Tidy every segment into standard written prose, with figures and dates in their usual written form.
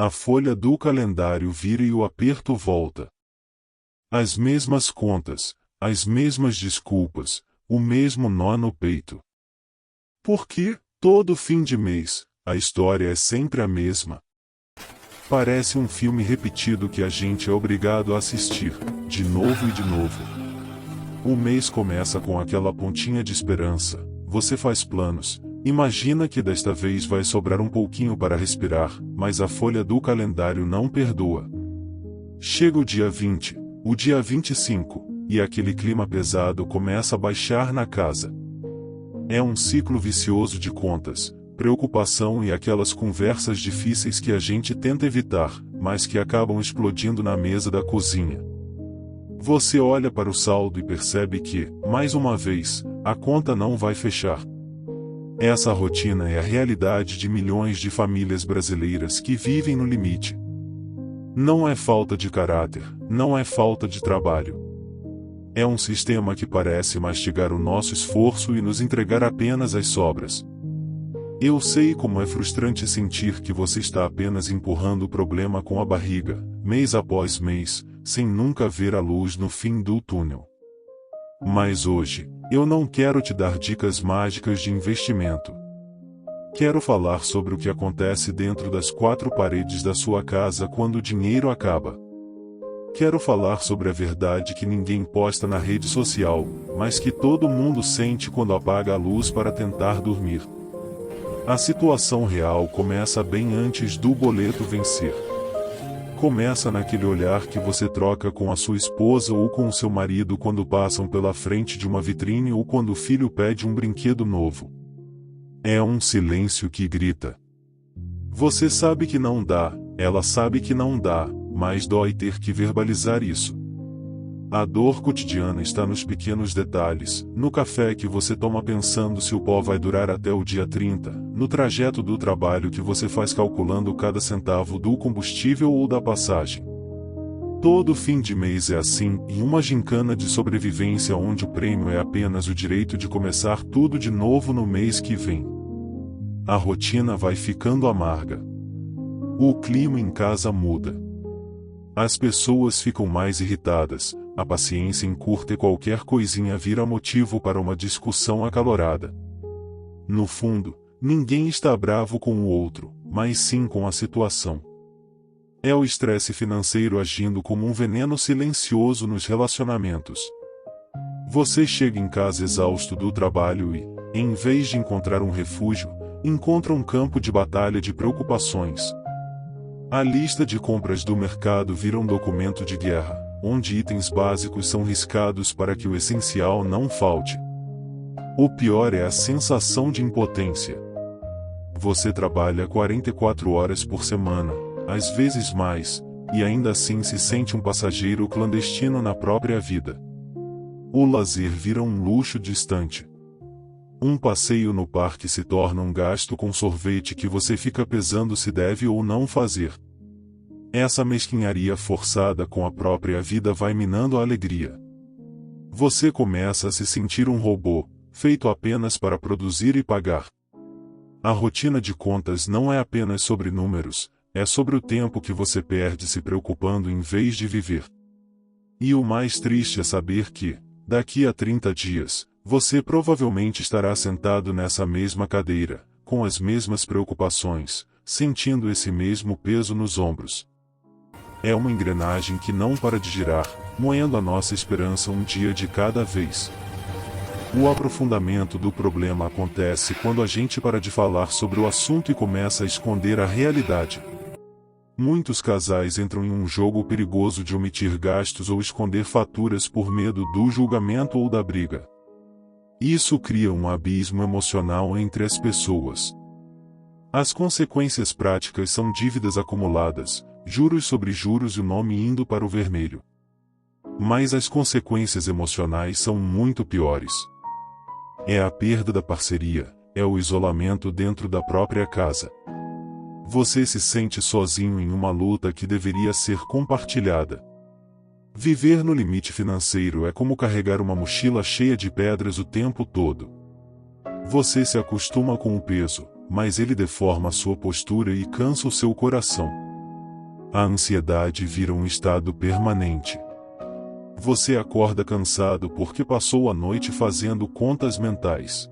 A folha do calendário vira e o aperto volta. As mesmas contas, as mesmas desculpas, o mesmo nó no peito. Porque, todo fim de mês, a história é sempre a mesma. Parece um filme repetido que a gente é obrigado a assistir, de novo e de novo. O mês começa com aquela pontinha de esperança, você faz planos, imagina que desta vez vai sobrar um pouquinho para respirar, mas a folha do calendário não perdoa. Chega o dia 20, o dia 25, e aquele clima pesado começa a baixar na casa. É um ciclo vicioso de contas, preocupação e aquelas conversas difíceis que a gente tenta evitar, mas que acabam explodindo na mesa da cozinha. Você olha para o saldo e percebe que, mais uma vez, a conta não vai fechar. Essa rotina é a realidade de milhões de famílias brasileiras que vivem no limite. Não é falta de caráter, não é falta de trabalho. É um sistema que parece mastigar o nosso esforço e nos entregar apenas as sobras. Eu sei como é frustrante sentir que você está apenas empurrando o problema com a barriga, mês após mês, sem nunca ver a luz no fim do túnel. Mas hoje, eu não quero te dar dicas mágicas de investimento. Quero falar sobre o que acontece dentro das quatro paredes da sua casa quando o dinheiro acaba. Quero falar sobre a verdade que ninguém posta na rede social, mas que todo mundo sente quando apaga a luz para tentar dormir. A situação real começa bem antes do boleto vencer. Começa naquele olhar que você troca com a sua esposa ou com o seu marido quando passam pela frente de uma vitrine ou quando o filho pede um brinquedo novo. É um silêncio que grita. Você sabe que não dá, ela sabe que não dá, mas dói ter que verbalizar isso. A dor cotidiana está nos pequenos detalhes, no café que você toma pensando se o pó vai durar até o dia 30, no trajeto do trabalho que você faz calculando cada centavo do combustível ou da passagem. Todo fim de mês é assim, em uma gincana de sobrevivência onde o prêmio é apenas o direito de começar tudo de novo no mês que vem. A rotina vai ficando amarga. O clima em casa muda. As pessoas ficam mais irritadas, a paciência encurta e qualquer coisinha vira motivo para uma discussão acalorada. No fundo, ninguém está bravo com o outro, mas sim com a situação. É o estresse financeiro agindo como um veneno silencioso nos relacionamentos. Você chega em casa exausto do trabalho e, em vez de encontrar um refúgio, encontra um campo de batalha de preocupações. A lista de compras do mercado vira um documento de guerra, onde itens básicos são riscados para que o essencial não falte. O pior é a sensação de impotência. Você trabalha 44 horas por semana, às vezes mais, e ainda assim se sente um passageiro clandestino na própria vida. O lazer vira um luxo distante. Um passeio no parque se torna um gasto com sorvete que você fica pesando se deve ou não fazer. Essa mesquinharia forçada com a própria vida vai minando a alegria. Você começa a se sentir um robô, feito apenas para produzir e pagar. A rotina de contas não é apenas sobre números, é sobre o tempo que você perde se preocupando em vez de viver. E o mais triste é saber que, daqui a 30 dias, você provavelmente estará sentado nessa mesma cadeira, com as mesmas preocupações, sentindo esse mesmo peso nos ombros. É uma engrenagem que não para de girar, moendo a nossa esperança um dia de cada vez. O aprofundamento do problema acontece quando a gente para de falar sobre o assunto e começa a esconder a realidade. Muitos casais entram em um jogo perigoso de omitir gastos ou esconder faturas por medo do julgamento ou da briga. Isso cria um abismo emocional entre as pessoas. As consequências práticas são dívidas acumuladas, juros sobre juros e o nome indo para o vermelho. Mas as consequências emocionais são muito piores. É a perda da parceria, é o isolamento dentro da própria casa. Você se sente sozinho em uma luta que deveria ser compartilhada. Viver no limite financeiro é como carregar uma mochila cheia de pedras o tempo todo. Você se acostuma com o peso, mas ele deforma sua postura e cansa o seu coração. A ansiedade vira um estado permanente. Você acorda cansado porque passou a noite fazendo contas mentais.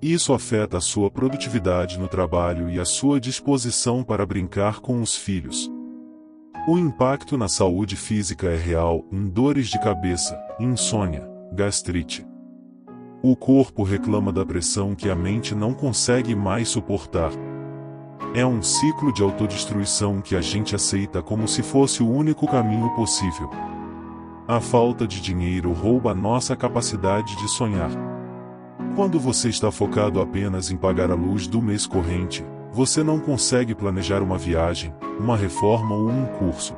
Isso afeta a sua produtividade no trabalho e a sua disposição para brincar com os filhos. O impacto na saúde física é real, em dores de cabeça, insônia, gastrite. O corpo reclama da pressão que a mente não consegue mais suportar. É um ciclo de autodestruição que a gente aceita como se fosse o único caminho possível. A falta de dinheiro rouba a nossa capacidade de sonhar. Quando você está focado apenas em pagar a luz do mês corrente, você não consegue planejar uma viagem, uma reforma ou um curso.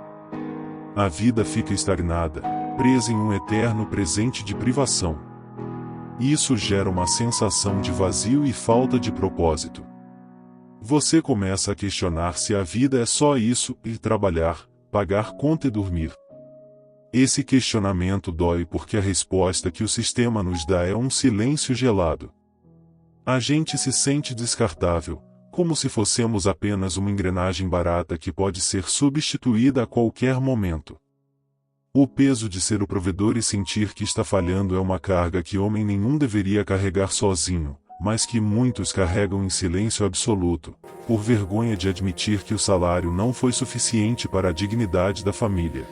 A vida fica estagnada, presa em um eterno presente de privação. Isso gera uma sensação de vazio e falta de propósito. Você começa a questionar se a vida é só isso, ir trabalhar, pagar conta e dormir. Esse questionamento dói porque a resposta que o sistema nos dá é um silêncio gelado. A gente se sente descartável, como se fossemos apenas uma engrenagem barata que pode ser substituída a qualquer momento. O peso de ser o provedor e sentir que está falhando é uma carga que homem nenhum deveria carregar sozinho, mas que muitos carregam em silêncio absoluto, por vergonha de admitir que o salário não foi suficiente para a dignidade da família.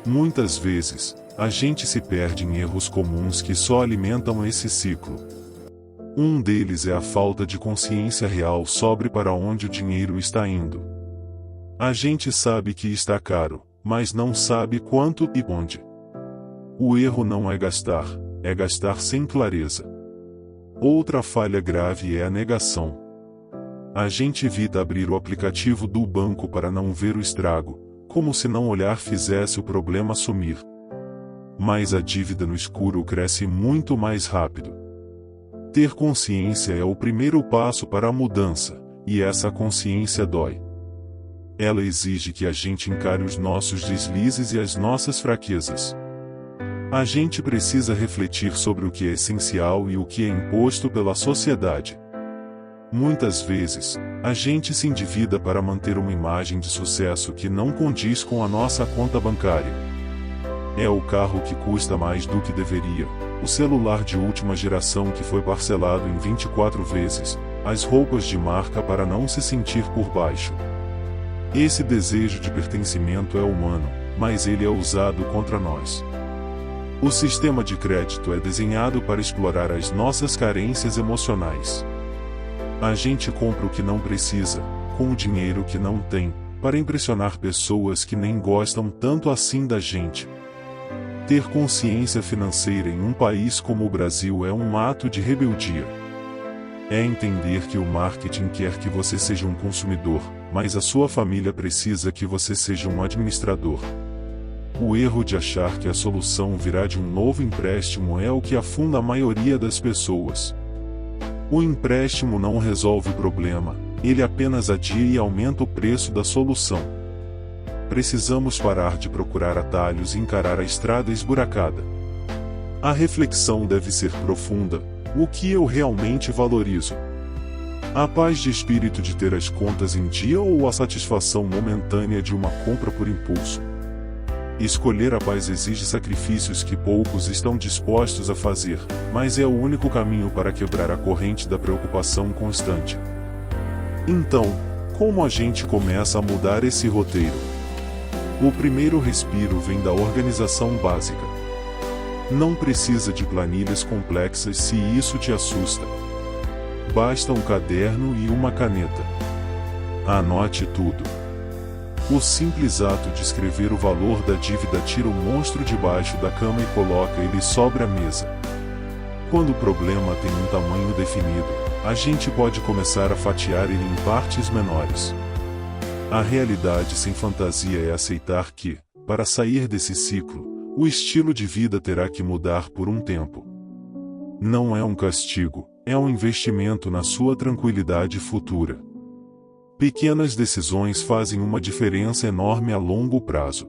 Muitas vezes, a gente se perde em erros comuns que só alimentam esse ciclo. Um deles é a falta de consciência real sobre para onde o dinheiro está indo. A gente sabe que está caro, mas não sabe quanto e onde. O erro não é gastar sem clareza. Outra falha grave é a negação. A gente evita abrir o aplicativo do banco para não ver o estrago, como se não olhar fizesse o problema sumir. Mas a dívida no escuro cresce muito mais rápido. Ter consciência é o primeiro passo para a mudança, e essa consciência dói. Ela exige que a gente encare os nossos deslizes e as nossas fraquezas. A gente precisa refletir sobre o que é essencial e o que é imposto pela sociedade. Muitas vezes, a gente se endivida para manter uma imagem de sucesso que não condiz com a nossa conta bancária. É o carro que custa mais do que deveria, o celular de última geração que foi parcelado em 24 vezes, as roupas de marca para não se sentir por baixo. Esse desejo de pertencimento é humano, mas ele é usado contra nós. O sistema de crédito é desenhado para explorar as nossas carências emocionais. A gente compra o que não precisa, com o dinheiro que não tem, para impressionar pessoas que nem gostam tanto assim da gente. Ter consciência financeira em um país como o Brasil é um ato de rebeldia. É entender que o marketing quer que você seja um consumidor, mas a sua família precisa que você seja um administrador. O erro de achar que a solução virá de um novo empréstimo é o que afunda a maioria das pessoas. O empréstimo não resolve o problema, ele apenas adia e aumenta o preço da solução. Precisamos parar de procurar atalhos e encarar a estrada esburacada. A reflexão deve ser profunda: o que eu realmente valorizo? A paz de espírito de ter as contas em dia ou a satisfação momentânea de uma compra por impulso? Escolher a paz exige sacrifícios que poucos estão dispostos a fazer, mas é o único caminho para quebrar a corrente da preocupação constante. Então, como a gente começa a mudar esse roteiro? O primeiro respiro vem da organização básica. Não precisa de planilhas complexas se isso te assusta. Basta um caderno e uma caneta. Anote tudo. O simples ato de escrever o valor da dívida tira o monstro debaixo da cama e coloca ele sobre a mesa. Quando o problema tem um tamanho definido, a gente pode começar a fatiar ele em partes menores. A realidade sem fantasia é aceitar que, para sair desse ciclo, o estilo de vida terá que mudar por um tempo. Não é um castigo, é um investimento na sua tranquilidade futura. Pequenas decisões fazem uma diferença enorme a longo prazo.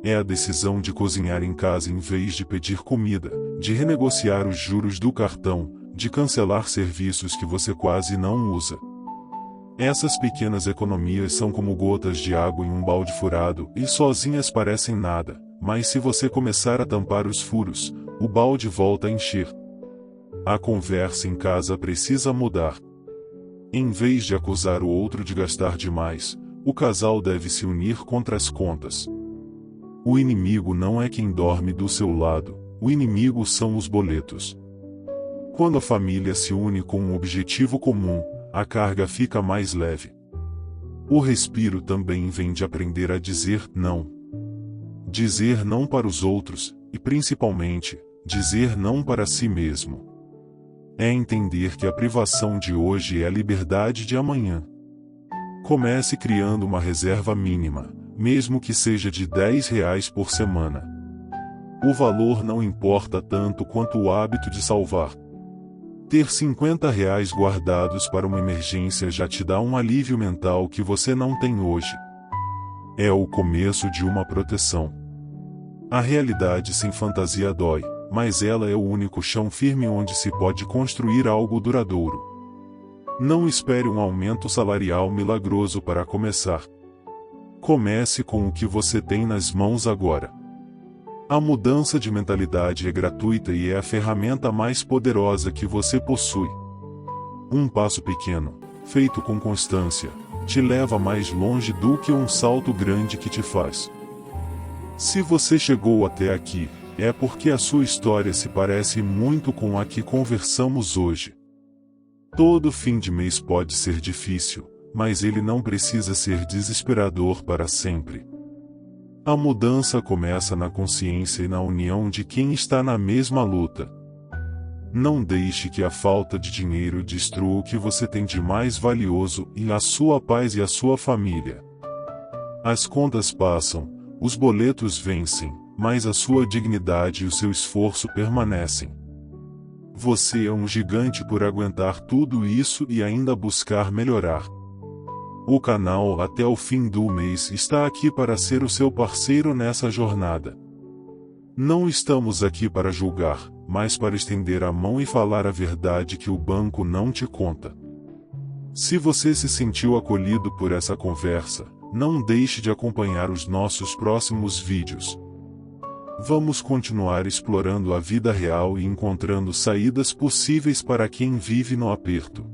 É a decisão de cozinhar em casa em vez de pedir comida, de renegociar os juros do cartão, de cancelar serviços que você quase não usa. Essas pequenas economias são como gotas de água em um balde furado e sozinhas parecem nada, mas se você começar a tampar os furos, o balde volta a encher. A conversa em casa precisa mudar. Em vez de acusar o outro de gastar demais, o casal deve se unir contra as contas. O inimigo não é quem dorme do seu lado, o inimigo são os boletos. Quando a família se une com um objetivo comum, a carga fica mais leve. O respiro também vem de aprender a dizer não. Dizer não para os outros, e principalmente, dizer não para si mesmo. É entender que a privação de hoje é a liberdade de amanhã. Comece criando uma reserva mínima, mesmo que seja de R$ 10 por semana. O valor não importa tanto quanto o hábito de salvar. Ter R$ 50 guardados para uma emergência já te dá um alívio mental que você não tem hoje. É o começo de uma proteção. A realidade sem fantasia dói, mas ela é o único chão firme onde se pode construir algo duradouro. Não espere um aumento salarial milagroso para começar. Comece com o que você tem nas mãos agora. A mudança de mentalidade é gratuita e é a ferramenta mais poderosa que você possui. Um passo pequeno, feito com constância, te leva mais longe do que um salto grande que te faz. Se você chegou até aqui, é porque a sua história se parece muito com a que conversamos hoje. Todo fim de mês pode ser difícil, mas ele não precisa ser desesperador para sempre. A mudança começa na consciência e na união de quem está na mesma luta. Não deixe que a falta de dinheiro destrua o que você tem de mais valioso e a sua paz e a sua família. As contas passam, os boletos vencem, mas a sua dignidade e o seu esforço permanecem. Você é um gigante por aguentar tudo isso e ainda buscar melhorar. O canal Até o Fim do Mês está aqui para ser o seu parceiro nessa jornada. Não estamos aqui para julgar, mas para estender a mão e falar a verdade que o banco não te conta. Se você se sentiu acolhido por essa conversa, não deixe de acompanhar os nossos próximos vídeos. Vamos continuar explorando a vida real e encontrando saídas possíveis para quem vive no aperto.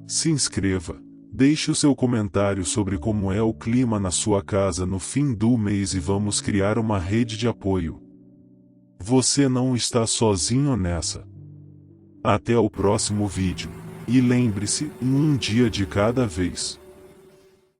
Se inscreva, deixe o seu comentário sobre como é o clima na sua casa no fim do mês e vamos criar uma rede de apoio. Você não está sozinho nessa. Até o próximo vídeo. E lembre-se, um dia de cada vez.